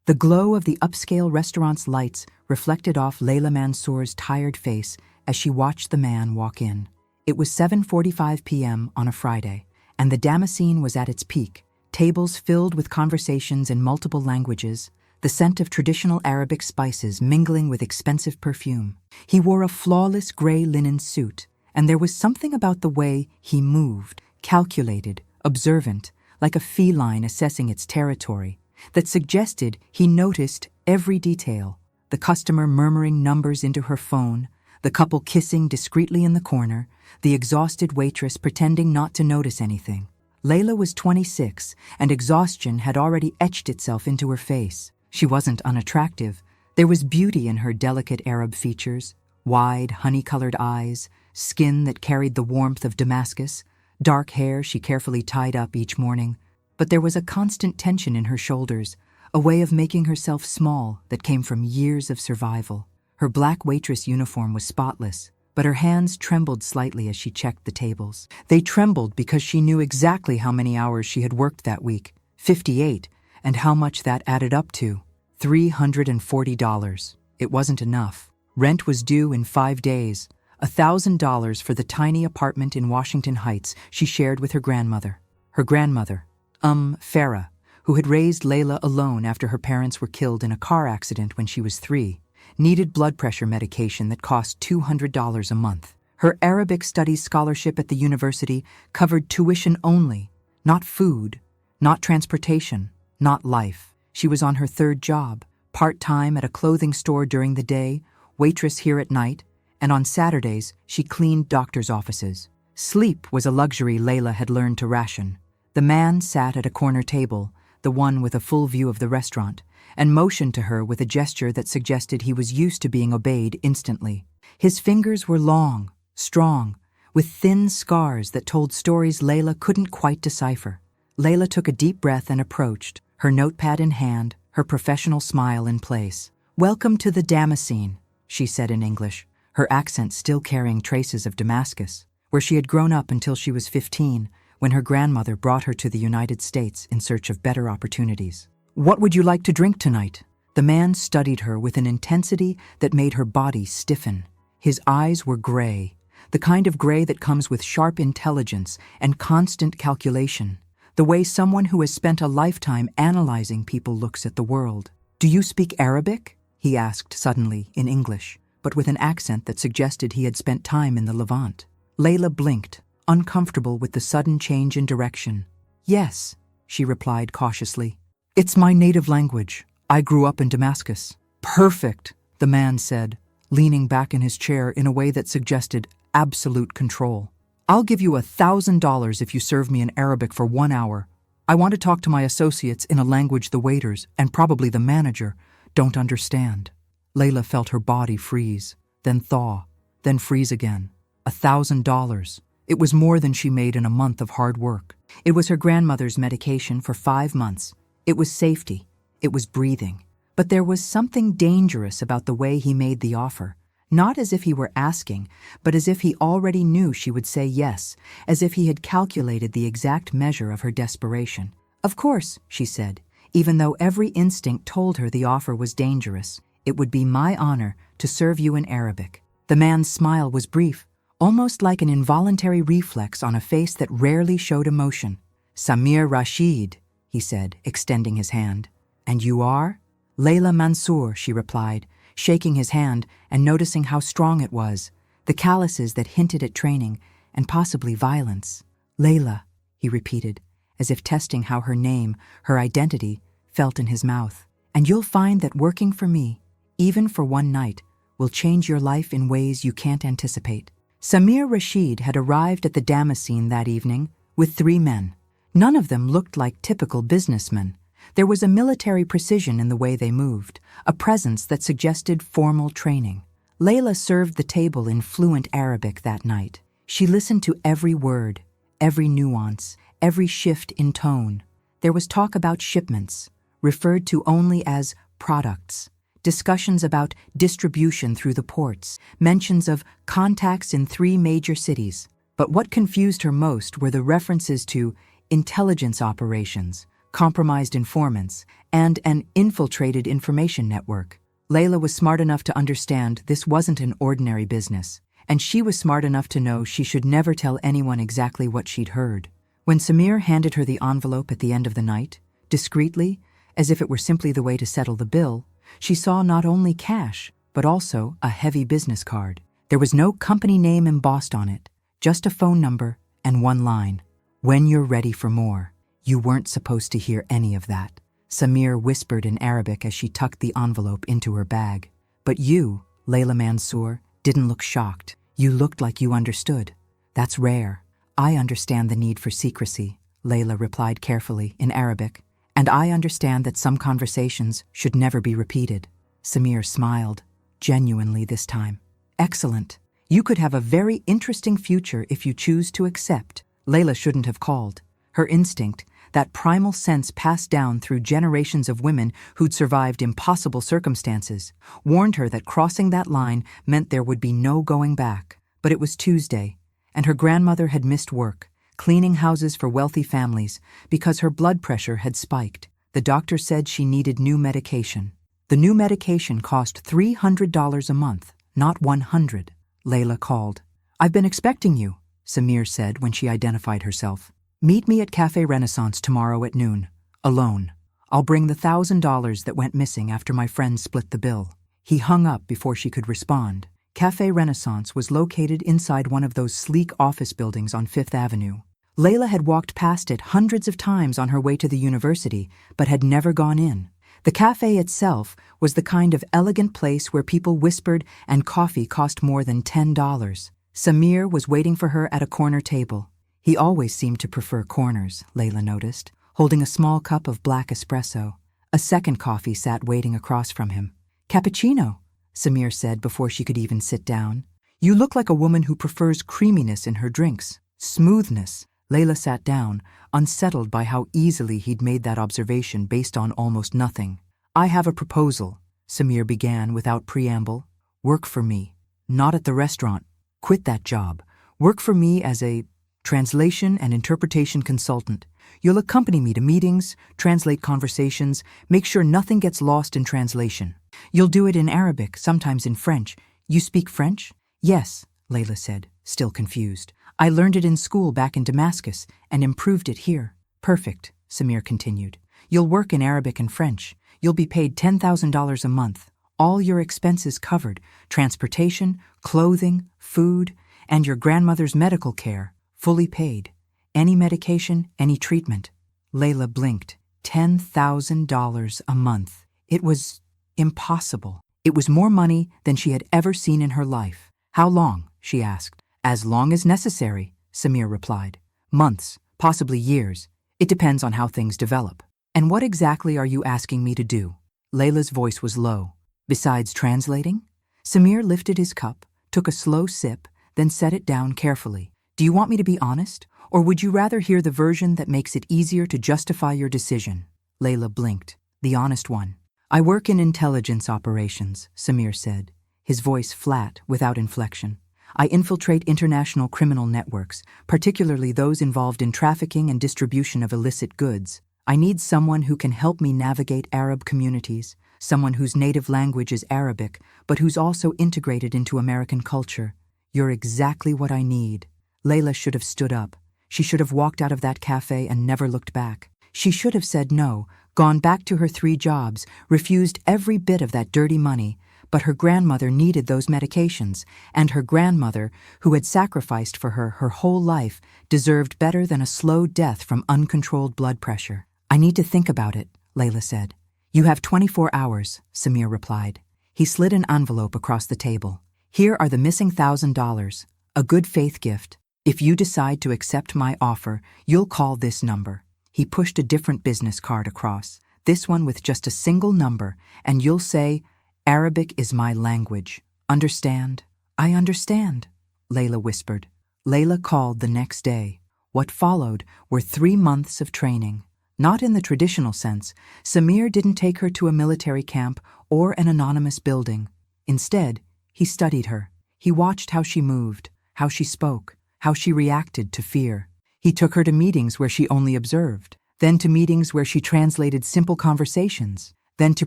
The glow of the upscale restaurant's lights reflected off Layla Mansour's tired face as she watched the man walk in. It was 7:45 p.m. on a Friday, and the Damascene was at its peak, tables filled with conversations in multiple languages, the scent of traditional Arabic spices mingling with expensive perfume. He wore a flawless gray linen suit, and there was something about the way he moved, calculated, observant, like a feline assessing its territory, that suggested he noticed every detail: the customer murmuring numbers into her phone, the couple kissing discreetly in the corner, the exhausted waitress pretending not to notice anything. Layla was 26, and exhaustion had already etched itself into her face. She wasn't unattractive. There was beauty in her delicate Arab features, wide, honey-colored eyes, skin that carried the warmth of Damascus, dark hair she carefully tied up each morning. But there was a constant tension in her shoulders, a way of making herself small that came from years of survival. Her black waitress uniform was spotless, but her hands trembled slightly as she checked the tables. They trembled because she knew exactly how many hours she had worked that week, 58, and how much that added up to. $340. It wasn't enough. Rent was due in 5 days, $1,000 for the tiny apartment in Washington Heights she shared with her grandmother. Her grandmother, Farah, who had raised Layla alone after her parents were killed in a car accident when she was 3, needed blood pressure medication that cost $200 a month. Her Arabic studies scholarship at the university covered tuition only, not food, not transportation, not life. She was on her 3rd job, part-time at a clothing store during the day, waitress here at night, and on Saturdays she cleaned doctors' offices. Sleep was a luxury Layla had learned to ration. The man sat at a corner table, the one with a full view of the restaurant, and motioned to her with a gesture that suggested he was used to being obeyed instantly. His fingers were long, strong, with thin scars that told stories Layla couldn't quite decipher. Layla took a deep breath and approached, her notepad in hand, her professional smile in place. "Welcome to the Damascene," she said in English, her accent still carrying traces of Damascus, where she had grown up until she was 15, when her grandmother brought her to the United States in search of better opportunities. "What would you like to drink tonight?" The man studied her with an intensity that made her body stiffen. His eyes were gray, the kind of gray that comes with sharp intelligence and constant calculation, the way someone who has spent a lifetime analyzing people looks at the world. "Do you speak Arabic?" he asked suddenly in English, but with an accent that suggested he had spent time in the Levant. Layla blinked, uncomfortable with the sudden change in direction. "Yes," she replied cautiously. "It's my native language. I grew up in Damascus." "Perfect," the man said, leaning back in his chair in a way that suggested absolute control. "I'll give you $1,000 if you serve me in Arabic for 1 hour. I want to talk to my associates in a language the waiters, and probably the manager, don't understand." Layla felt her body freeze, then thaw, then freeze again. $1,000. It was more than she made in a month of hard work. It was her grandmother's medication for 5 months. It was safety. It was breathing. But there was something dangerous about the way he made the offer. Not as if he were asking, but as if he already knew she would say yes, as if he had calculated the exact measure of her desperation. "Of course," she said, even though every instinct told her the offer was dangerous. "It would be my honor to serve you in Arabic." The man's smile was brief, almost like an involuntary reflex on a face that rarely showed emotion. "Samir Rashid," he said, extending his hand. "And you are?" "Layla Mansour," she replied, shaking his hand and noticing how strong it was, the calluses that hinted at training and possibly violence. "Layla," he repeated, as if testing how her name, her identity, felt in his mouth. "And you'll find that working for me, even for 1 night, will change your life in ways you can't anticipate." Samir Rashid had arrived at the Damascene that evening with 3 men. None of them looked like typical businessmen. There was a military precision in the way they moved, a presence that suggested formal training. Layla served the table in fluent Arabic that night. She listened to every word, every nuance, every shift in tone. There was talk about shipments, referred to only as products, discussions about distribution through the ports, mentions of contacts in 3 major cities. But what confused her most were the references to intelligence operations, compromised informants, and an infiltrated information network. Layla was smart enough to understand this wasn't an ordinary business, and she was smart enough to know she should never tell anyone exactly what she'd heard. When Samir handed her the envelope at the end of the night, discreetly, as if it were simply the way to settle the bill, she saw not only cash, but also a heavy business card. There was no company name embossed on it, just a phone number and one line. "When you're ready for more." You weren't supposed to hear any of that, Samir whispered in Arabic as she tucked the envelope into her bag. But you, Layla Mansour, didn't look shocked. You looked like you understood. That's rare. I understand the need for secrecy, Layla replied carefully in Arabic, and I understand that some conversations should never be repeated. Samir smiled, genuinely this time. Excellent. You could have a very interesting future if you choose to accept. Layla shouldn't have called. Her instinct, that primal sense passed down through generations of women who'd survived impossible circumstances, warned her that crossing that line meant there would be no going back. But it was Tuesday, and her grandmother had missed work, cleaning houses for wealthy families, because her blood pressure had spiked. The doctor said she needed new medication. The new medication cost $300 a month, not $100. Layla called. "I've been expecting you," Samir said when she identified herself. "Meet me at Café Renaissance tomorrow at noon, alone. I'll bring the $1,000 that went missing after my friends split the bill." He hung up before she could respond. Café Renaissance was located inside one of those sleek office buildings on Fifth Avenue. Layla had walked past it hundreds of times on her way to the university, but had never gone in. The café itself was the kind of elegant place where people whispered and coffee cost more than $10. Samir was waiting for her at a corner table. He always seemed to prefer corners, Layla noticed, holding a small cup of black espresso. A second coffee sat waiting across from him. "Cappuccino," Samir said before she could even sit down. "You look like a woman who prefers creaminess in her drinks, smoothness." Layla sat down, unsettled by how easily he'd made that observation based on almost nothing. "I have a proposal," Samir began without preamble. "Work for me. Not at the restaurant. Quit that job. Work for me as a translation and interpretation consultant. You'll accompany me to meetings, translate conversations, make sure nothing gets lost in translation. You'll do it in Arabic, sometimes in French. You speak French?" "Yes," Layla said, still confused. "I learned it in school back in Damascus and improved it here." "Perfect," Samir continued. "You'll work in Arabic and French. You'll be paid $10,000 a month. All your expenses covered, transportation, clothing, food, and your grandmother's medical care. Fully paid. Any medication, any treatment." Layla blinked. $10,000 a month. It was impossible. It was more money than she had ever seen in her life. "How long?" she asked. "As long as necessary," Samir replied. "Months, possibly years. It depends on how things develop." "And what exactly are you asking me to do?" Layla's voice was low. "Besides translating?" Samir lifted his cup, took a slow sip, then set it down carefully. "Do you want me to be honest, or would you rather hear the version that makes it easier to justify your decision?" Layla blinked. "The honest one." "I work in intelligence operations," Samir said, his voice flat, without inflection. "I infiltrate international criminal networks, particularly those involved in trafficking and distribution of illicit goods. I need someone who can help me navigate Arab communities, someone whose native language is Arabic, but who's also integrated into American culture. You're exactly what I need." Layla should have stood up. She should have walked out of that cafe and never looked back. She should have said no, gone back to her 3 jobs, refused every bit of that dirty money, but her grandmother needed those medications, and her grandmother, who had sacrificed for her whole life, deserved better than a slow death from uncontrolled blood pressure. "I need to think about it," Layla said. "You have 24 hours, Samir replied. He slid an envelope across the table. "Here are the missing $1,000, a good faith gift. If you decide to accept my offer, you'll call this number." He pushed a different business card across, this one with just a single number, and you'll say, "Arabic is my language. Understand?" "I understand," Layla whispered. Layla called the next day. What followed were 3 months of training. Not in the traditional sense. Samir didn't take her to a military camp or an anonymous building. Instead, he studied her. He watched how she moved, how she spoke, how she reacted to fear. He took her to meetings where she only observed. then to meetings where she translated simple conversations, then to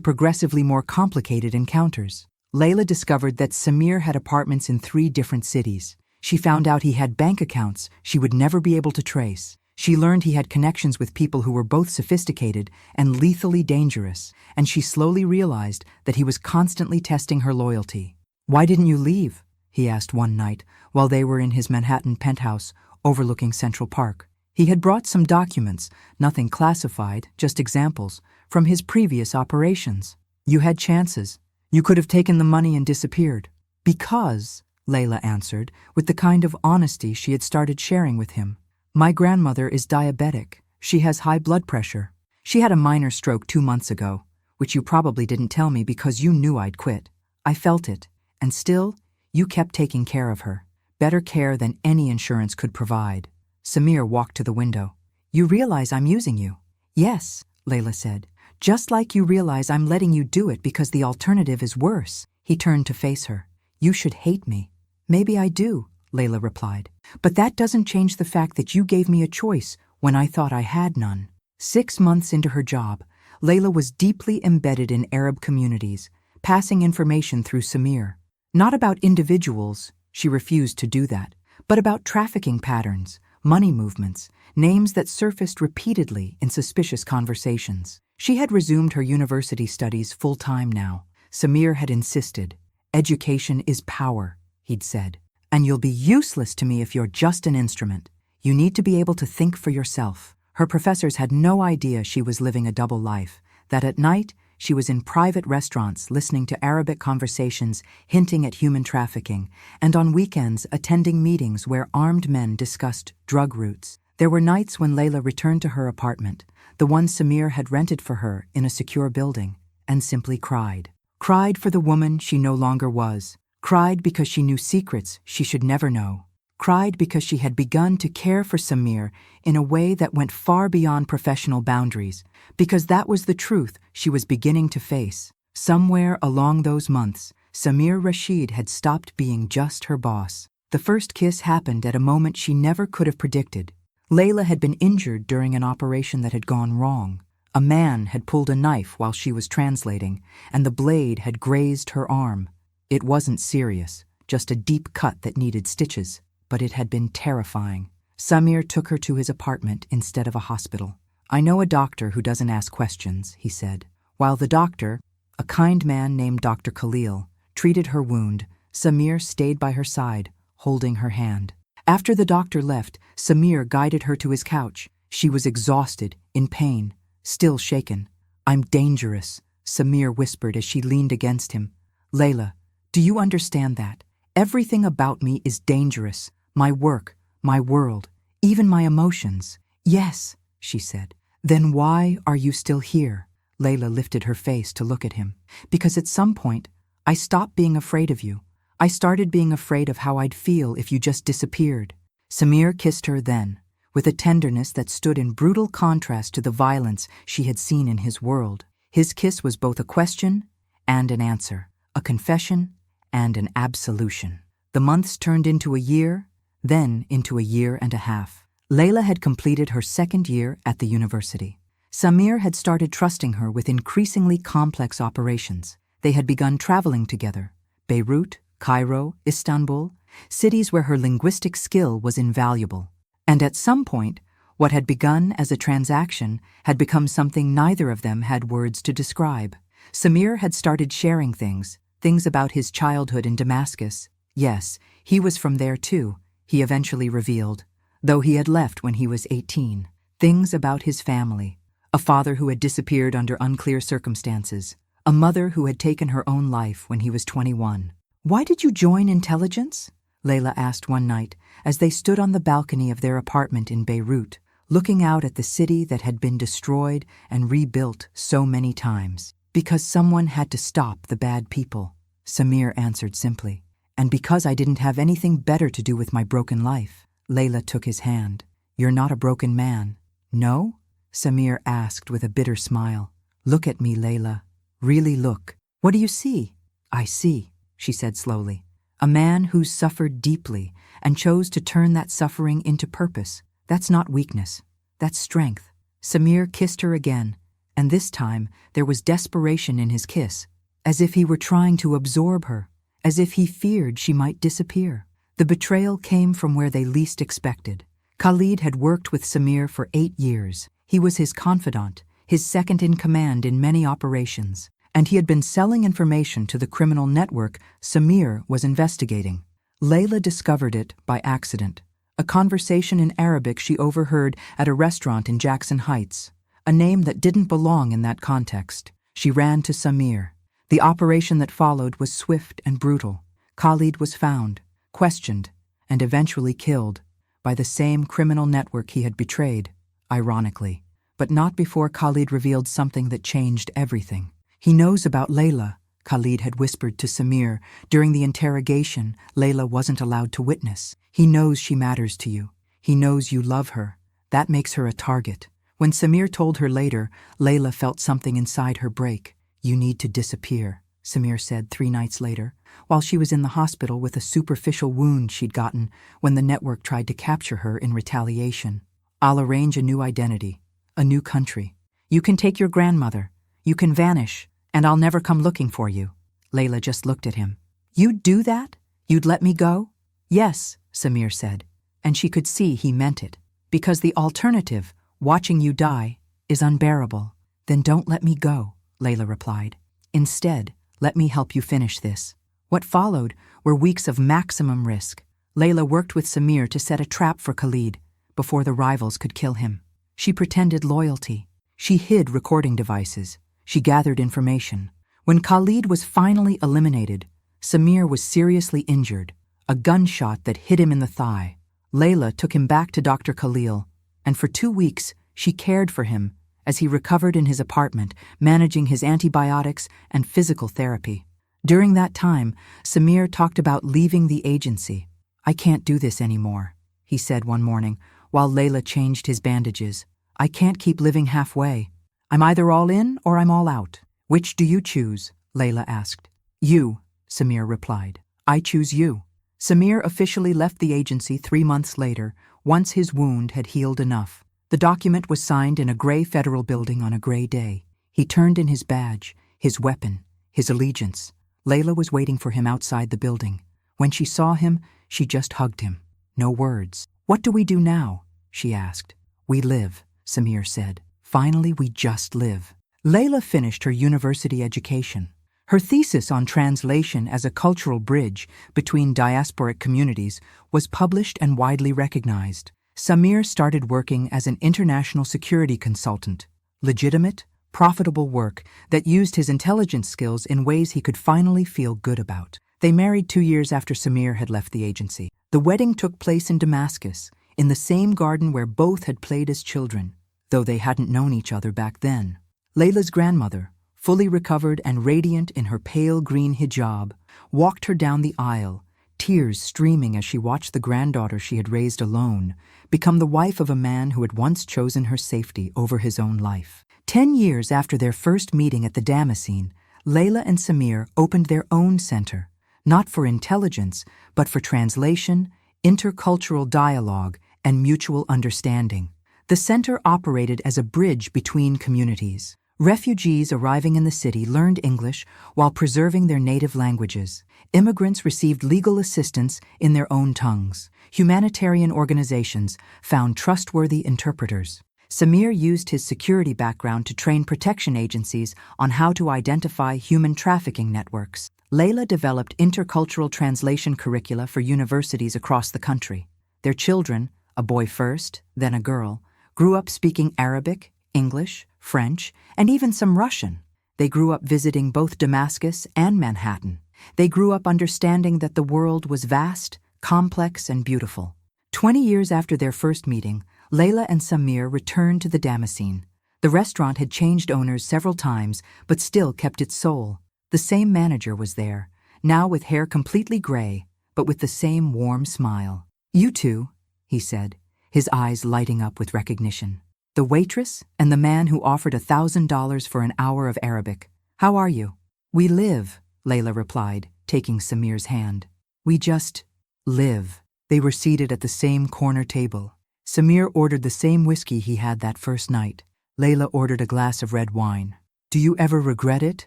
progressively more complicated encounters. Layla discovered that Samir had apartments in 3 different cities. She found out he had bank accounts she would never be able to trace. She learned he had connections with people who were both sophisticated and lethally dangerous, and she slowly realized that he was constantly testing her loyalty. "Why didn't you leave?" he asked one night while they were in his Manhattan penthouse overlooking Central Park. He had brought some documents, nothing classified, just examples, from his previous operations. "You had chances. You could have taken the money and disappeared." "Because," Layla answered, with the kind of honesty she had started sharing with him, "my grandmother is diabetic. She has high blood pressure. She had a minor stroke 2 months ago, which you probably didn't tell me because you knew I'd quit. I felt it, and still, you kept taking care of her. Better care than any insurance could provide." Samir walked to the window. "You realize I'm using you?" "Yes," Layla said. "Just like you realize I'm letting you do it because the alternative is worse." He turned to face her. "You should hate me." "Maybe I do," Layla replied. "But that doesn't change the fact that you gave me a choice when I thought I had none." 6 months into her job, Layla was deeply embedded in Arab communities, passing information through Samir. Not about individuals, she refused to do that, but about trafficking patterns, money movements, names that surfaced repeatedly in suspicious conversations. She had resumed her university studies full-time now. Samir had insisted. "Education is power," he'd said. "And you'll be useless to me if you're just an instrument. You need to be able to think for yourself." Her professors had no idea she was living a double life, that at night she was in private restaurants listening to Arabic conversations hinting at human trafficking, and on weekends attending meetings where armed men discussed drug routes. There were nights when Layla returned to her apartment, the one Samir had rented for her in a secure building, and simply cried. Cried for the woman she no longer was. Cried because she knew secrets she should never know. Cried because she had begun to care for Samir in a way that went far beyond professional boundaries, because that was the truth she was beginning to face. Somewhere along those months, Samir Rashid had stopped being just her boss. The first kiss happened at a moment she never could have predicted. Layla had been injured during an operation that had gone wrong. A man had pulled a knife while she was translating, and the blade had grazed her arm. It wasn't serious, just a deep cut that needed stitches, but it had been terrifying. Samir took her to his apartment instead of a hospital. "I know a doctor who doesn't ask questions," he said. While the doctor, a kind man named Dr. Khalil, treated her wound, Samir stayed by her side, holding her hand. After the doctor left, Samir guided her to his couch. She was exhausted, in pain, still shaken. "I'm dangerous," Samir whispered as she leaned against him. "Layla, do you understand that? Everything about me is dangerous. My work, my world, even my emotions." "Yes," she said. "Then why are you still here?" Layla lifted her face to look at him. "Because at some point, I stopped being afraid of you. I started being afraid of how I'd feel if you just disappeared." Samir kissed her then, with a tenderness that stood in brutal contrast to the violence she had seen in his world. His kiss was both a question and an answer, a confession and an absolution. The months turned into a year, then into a year and a half. Layla had completed her 2nd year at the university. Samir had started trusting her with increasingly complex operations. They had begun traveling together. Beirut, Cairo, Istanbul, cities where her linguistic skill was invaluable. And at some point, what had begun as a transaction had become something neither of them had words to describe. Samir had started sharing things about his childhood in Damascus. Yes, he was from there too, he eventually revealed, though he had left when he was 18. Things about his family, a father who had disappeared under unclear circumstances, a mother who had taken her own life when he was 21. "Why did you join intelligence?" Layla asked one night as they stood on the balcony of their apartment in Beirut, looking out at the city that had been destroyed and rebuilt so many times. "Because someone had to stop the bad people," Samir answered simply. "And because I didn't have anything better to do with my broken life." Layla took his hand. "You're not a broken man." "No?" Samir asked with a bitter smile. "Look at me, Layla. Really look. What do you see?" "I see," she said slowly. "A man who's suffered deeply and chose to turn that suffering into purpose. That's not weakness. That's strength. Samir kissed her again, and this time there was desperation in his kiss, as if he were trying to absorb her, as if he feared she might disappear. The betrayal came from where they least expected. Khalid had worked with Samir for 8 years. He was his confidant, his second-in-command in many operations, and he had been selling information to the criminal network Samir was investigating. Layla discovered it by accident. A conversation in Arabic she overheard at a restaurant in Jackson Heights, a name that didn't belong in that context. She ran to Samir. The operation that followed was swift and brutal. Khalid was found, questioned, and eventually killed by the same criminal network he had betrayed, ironically. But not before Khalid revealed something that changed everything. He knows about Layla, Khalid had whispered to Samir. During the interrogation, Layla wasn't allowed to witness. He knows she matters to you. He knows you love her. That makes her a target. When Samir told her later, Layla felt something inside her break. You need to disappear, Samir said 3 nights later, while she was in the hospital with a superficial wound she'd gotten when the network tried to capture her in retaliation. I'll arrange a new identity, a new country. You can take your grandmother. You can vanish, and I'll never come looking for you. Layla just looked at him. You'd do that? You'd let me go? Yes, Samir said, and she could see he meant it. Because the alternative, watching you die, is unbearable. Then don't let me go, Layla replied. Instead, let me help you finish this. What followed were weeks of maximum risk. Layla worked with Samir to set a trap for Khalid before the rivals could kill him. She pretended loyalty. She hid recording devices. She gathered information. When Khalid was finally eliminated, Samir was seriously injured, a gunshot that hit him in the thigh. Layla took him back to Dr. Khalil, and for 2 weeks she cared for him as he recovered in his apartment, managing his antibiotics and physical therapy. During that time, Samir talked about leaving the agency. I can't do this anymore, he said one morning, while Layla changed his bandages. I can't keep living halfway. I'm either all in or I'm all out. Which do you choose? Layla asked. You, Samir replied. I choose you. Samir officially left the agency 3 months later, once his wound had healed enough. The document was signed in a gray federal building on a gray day. He turned in his badge, his weapon, his allegiance. Layla was waiting for him outside the building. When she saw him, she just hugged him. No words. What do we do now? She asked. We live, Samir said. Finally, we just live. Layla finished her university education. Her thesis on translation as a cultural bridge between diasporic communities was published and widely recognized. Samir started working as an international security consultant. Legitimate, profitable work that used his intelligence skills in ways he could finally feel good about. They married 2 years after Samir had left the agency. The wedding took place in Damascus, in the same garden where both had played as children, though they hadn't known each other back then. Layla's grandmother, fully recovered and radiant in her pale green hijab, walked her down the aisle, tears streaming as she watched the granddaughter she had raised alone become the wife of a man who had once chosen her safety over his own life. 10 years after their first meeting at the Damascene, Layla and Samir opened their own center, not for intelligence, but for translation, intercultural dialogue, and mutual understanding. The center operated as a bridge between communities. Refugees arriving in the city learned English while preserving their native languages. Immigrants received legal assistance in their own tongues. Humanitarian organizations found trustworthy interpreters. Samir used his security background to train protection agencies on how to identify human trafficking networks. Layla developed intercultural translation curricula for universities across the country. Their children, a boy first, then a girl, grew up speaking Arabic, English, French, and even some Russian. They grew up visiting both Damascus and Manhattan. They grew up understanding that the world was vast, complex, and beautiful. 20 years after their first meeting, Layla and Samir returned to the Damascene. The restaurant had changed owners several times, but still kept its soul. The same manager was there, now with hair completely gray, but with the same warm smile. You two, he said, his eyes lighting up with recognition. The waitress and the man who offered $1,000 for an hour of Arabic. How are you? We live, Layla replied, taking Samir's hand. We just live. They were seated at the same corner table. Samir ordered the same whiskey he had that first night. Layla ordered a glass of red wine. Do you ever regret it?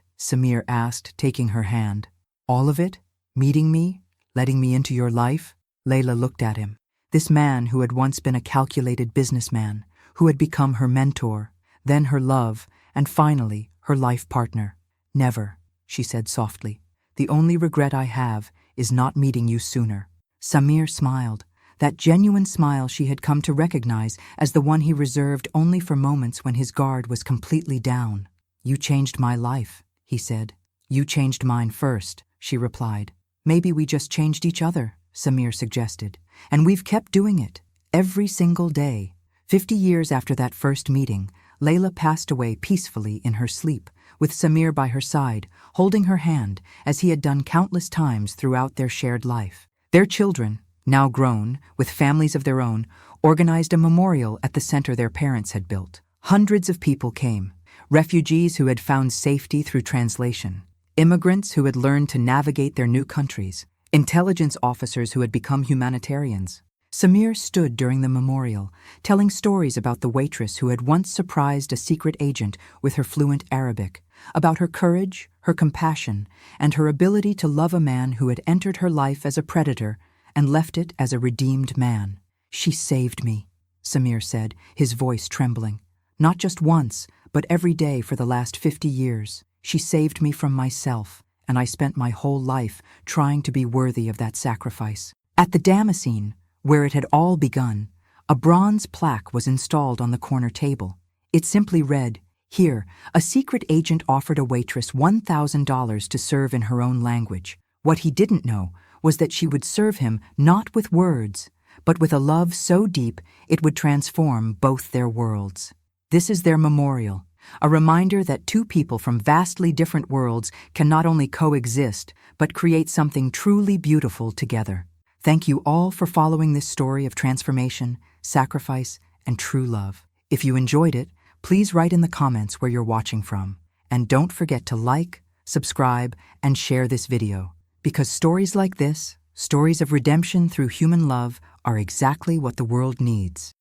Samir asked, taking her hand. All of it? Meeting me? Letting me into your life? Layla looked at him. This man who had once been a calculated businessman, who had become her mentor, then her love, and finally her life partner. Never, she said softly. The only regret I have is not meeting you sooner. Samir smiled, that genuine smile she had come to recognize as the one he reserved only for moments when his guard was completely down. You changed my life, he said. You changed mine first, she replied. Maybe we just changed each other, Samir suggested. And we've kept doing it, every single day. 50 years after that first meeting, Layla passed away peacefully in her sleep, with Samir by her side, holding her hand, as he had done countless times throughout their shared life. Their children, now grown, with families of their own, organized a memorial at the center their parents had built. Hundreds of people came, refugees who had found safety through translation, immigrants who had learned to navigate their new countries, intelligence officers who had become humanitarians. Samir stood during the memorial, telling stories about the waitress who had once surprised a secret agent with her fluent Arabic, about her courage, her compassion, and her ability to love a man who had entered her life as a predator and left it as a redeemed man. She saved me, Samir said, his voice trembling. Not just once, but every day for the last 50 years. She saved me from myself, and I spent my whole life trying to be worthy of that sacrifice. At the Damascene, where it had all begun, a bronze plaque was installed on the corner table. It simply read, "Here, a secret agent offered a waitress $1,000 to serve in her own language. What he didn't know was that she would serve him not with words, but with a love so deep it would transform both their worlds." This is their memorial, a reminder that two people from vastly different worlds can not only coexist, but create something truly beautiful together. Thank you all for following this story of transformation, sacrifice, and true love. If you enjoyed it, please write in the comments where you're watching from. And don't forget to like, subscribe, and share this video. Because stories like this, stories of redemption through human love, are exactly what the world needs.